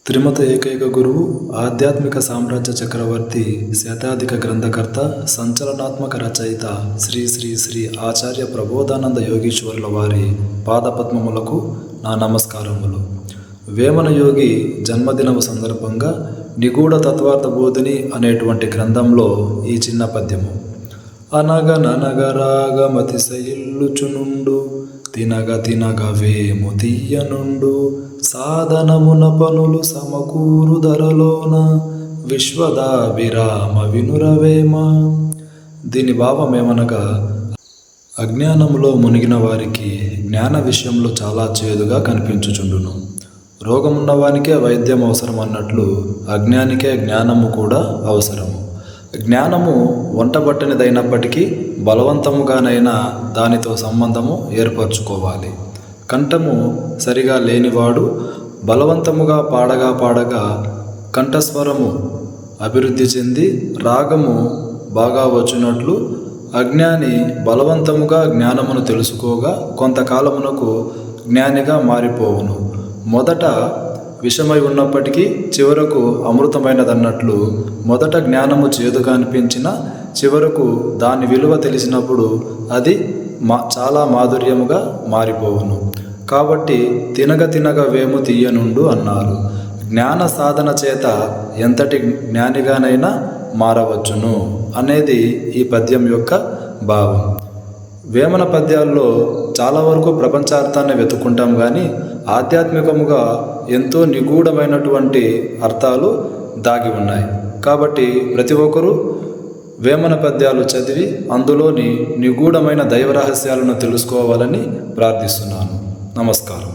త్రిమత ఏకైక గురువు, ఆధ్యాత్మిక సామ్రాజ్య చక్రవర్తి, శతాధిక గ్రంథకర్త, సంచలనాత్మక రచయిత శ్రీ శ్రీ శ్రీ ఆచార్య ప్రబోధానంద యోగీశ్వరుల వారి పాదపద్మములకు నా నమస్కారములు. వేమన యోగి జన్మదినము సందర్భంగా నిగూఢ తత్వార్థ బోధిని అనేటువంటి గ్రంథంలో ఈ చిన్న పద్యము. అనగనగరాగమతిశయిల్లుచునుండు తినగ తినగ వేము తీయనుండు సాధనమున పనులు సమకూరు ధరలోన విశ్వదాభిరామ వినురవేమ. దీని భావమేమనగా, అజ్ఞానములో మునిగిన వారికి జ్ఞాన విషయంలో చాలా చేదుగా కనిపించుచుండును. రోగమున్నవానికే వైద్యం అవసరం అన్నట్లు అజ్ఞానికే జ్ఞానము కూడా అవసరము. జ్ఞానము వంటబట్టనిదైనప్పటికీ బలవంతముగానైనా దానితో సంబంధము ఏర్పరచుకోవాలి. కంఠము సరిగా లేనివాడు బలవంతముగా పాడగా కంఠస్వరము అభివృద్ధి చెంది రాగము బాగా వచ్చినట్లు అజ్ఞాని బలవంతముగా జ్ఞానమును తెలుసుకోగా కొంతకాలమునకు జ్ఞానిగా మారిపోవును. మొదట విషమై ఉన్నప్పటికీ చివరకు అమృతమైనదన్నట్లు మొదట జ్ఞానము చేదుగా అనిపించిన చివరకు దాని విలువ తెలిసినప్పుడు అది చాలా మాధుర్యముగా మారిపోవును. కాబట్టి తినగ తినగ వేము తీయనుండు అన్నారు. జ్ఞాన సాధన చేత ఎంతటి జ్ఞానిగానైనా మారవచ్చును అనేది ఈ పద్యం యొక్క భావం. వేమన పద్యాల్లో చాలా వరకు ప్రపంచార్థాన్ని వెతుక్కుంటాం, కానీ ఆధ్యాత్మికముగా ఎంతో నిగూఢమైనటువంటి అర్థాలు దాగి ఉన్నాయి. కాబట్టి ప్రతి ఒక్కరూ వేమన పద్యాలు చదివి అందులోని నిగూఢమైన దైవ రహస్యాలను తెలుసుకోవాలని ప్రార్థిస్తున్నాను. నమస్కారం.